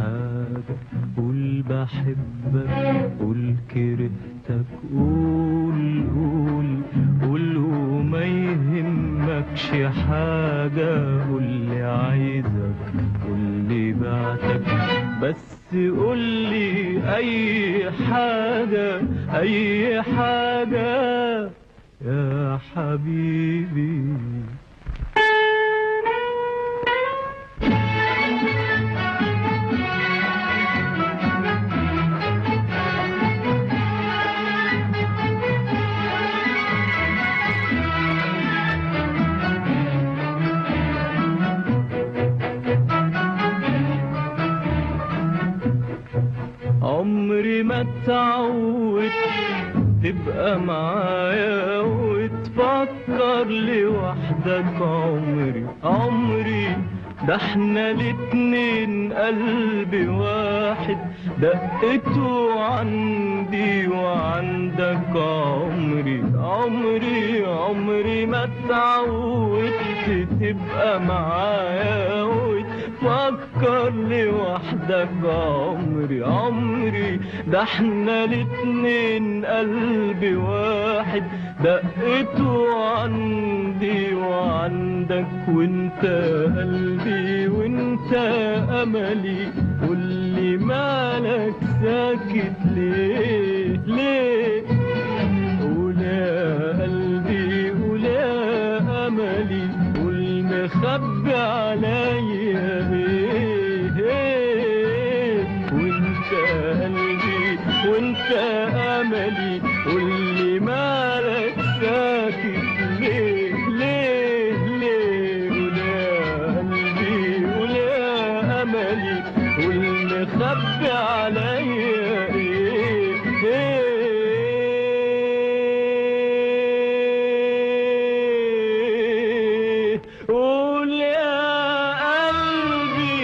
حاجة، قول بحبك، قول كرهتك، قول قول قول وما يهمكش حاجة، قول لي عايزك، قول لي بعتك، بس قول لي أي حاجة أي حاجة يا حبيبي. عمري ما اتعودت تبقى معايا وتفكر لوحدك، عمري ده احنا الاتنين قلب واحد، دقته عندي وعندك، عمري ما اتعودت تبقى معايا وتفكر لوحدك، عمري ده احنا الاتنين قلب واحد، دقته عندي وعندك، وانت قلبي وانت املي، قولي مالك ساكت ليه قول يا قلبي قول يا املي، قول مخبي عليا ايه وانت قلبي وانت املي، قولي مالك ساكت ليه قول يا قلبي قول يا املي، قول مخبي عليا ايه قول يا قلبي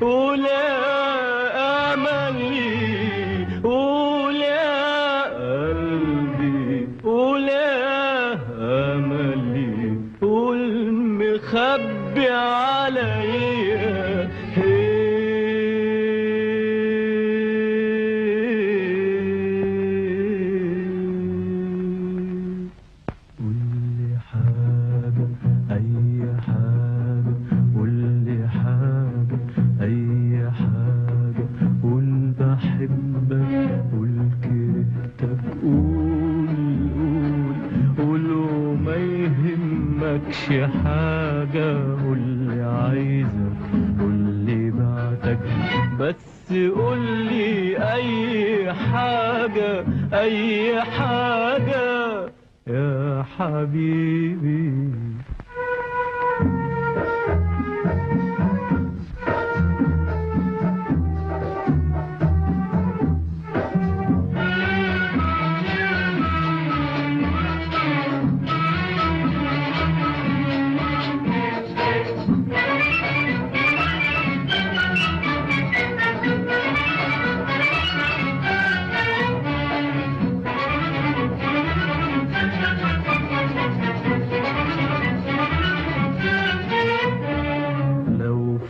قول يا املي، قول يا قلبي قول يا املي، قول مخبي عليا مالكش حاجة، قولي عايزك قولي بعتك، بس قولي أي حاجة أي حاجة يا حبيبي.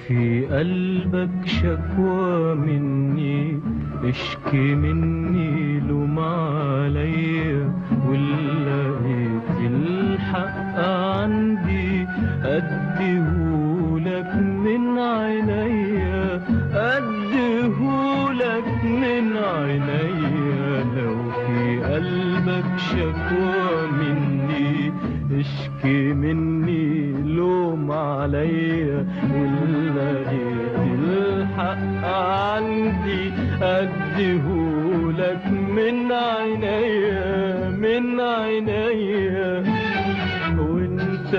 في قلبك شكوى مني اشكي مني لوم عليا، ولقيت الحق عندي اديهولك من عينيا اديهولك من عينيا. لو في قلبك شكوى مني اشكي مني لوم عليا، ولقيت الحق عندي اديهولك من عينيا من عينيا. وانت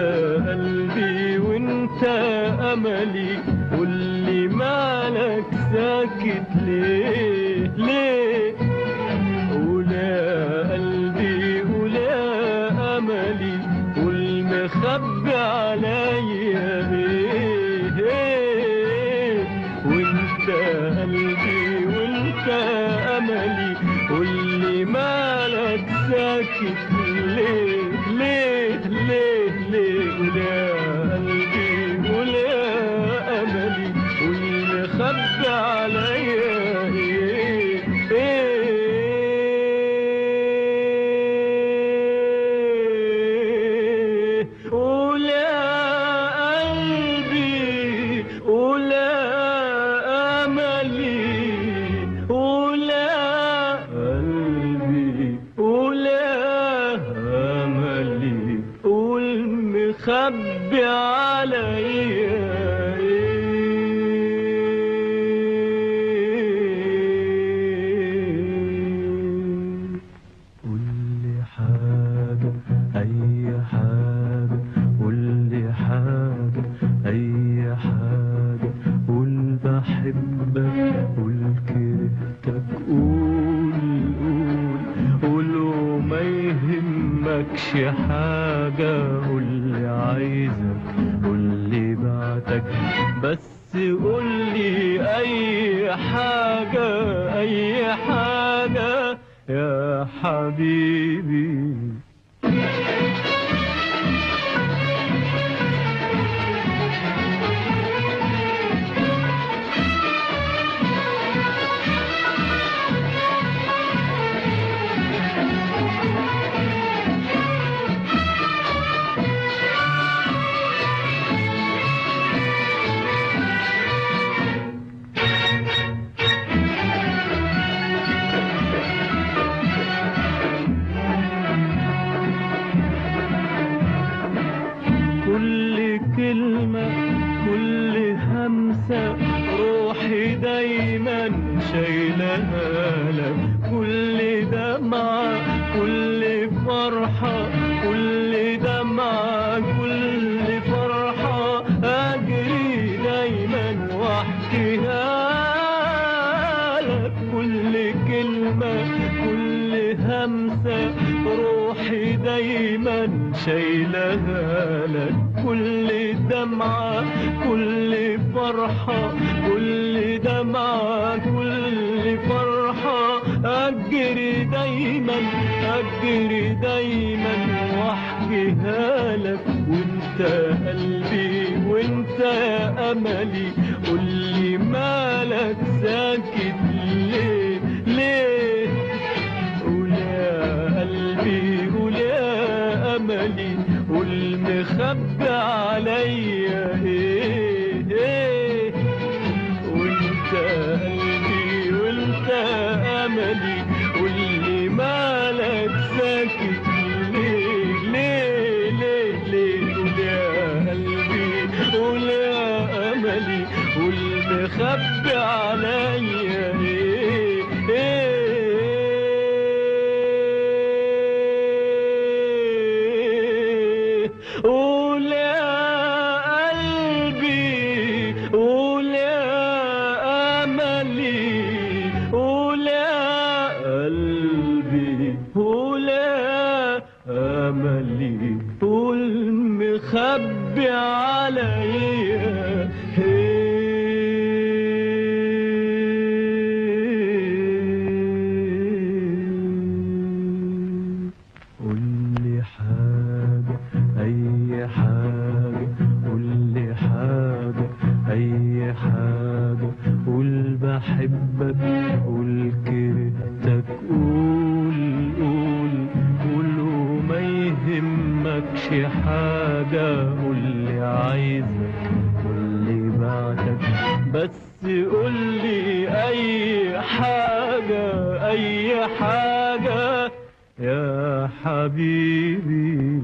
قلبي وانت املي، قولي مالك ساكت ليه قول يا قلبي قول يا املي، قول مخبي عليا ايه وانت قلبي وانت املي، قولي مالك ساكت ليه قول يا قلبي قول يا املي، قول مخبي عليا مخبي عليا قولي حاجة أي حاجة، قولي حاجة أي حاجة، قول بحبك، قول كرهتك، قول وما يهمكش حاجة، قولي عايزك، قولي بعتك، بس قولي أي حاجة أي حاجة يا حبيبي. كل كلمة كل همسة روحي دايما شايلها لك، كل دمعة كل فرحة كل دمعة كل فرحة أجري دايما واحكيها لك، كل كلمة كل همسة روحي دايما شايلها لك، كل دمعة كل فرحة كل دمعة كل فرحة أجري دايما أجري دايما واحكيها لك، وانت قلبي وانت أملي، قولي مالك ساكت ليه ليه، قول يا قلبي قول يا أملي، قول مخبي عليا ايه، وانت قلبي وانت أملي، قولي مالك ساكت ليه ليه ليه ليه، قول يا قلبي قول يا أملي، قول مخبي عليا قول يا قلبي قول يا أملي، قول يا قلبي قول يا أملي، قول مخبي عليا قولي حاجة أي حاجة، قولي حاجة أي حاجة، قول بحبك، قول كرهتك، قول وما يهمكش حاجة، قولي عايزك، قولي بعتك، بس قولي أي حاجة أي حاجة يا حبيبي.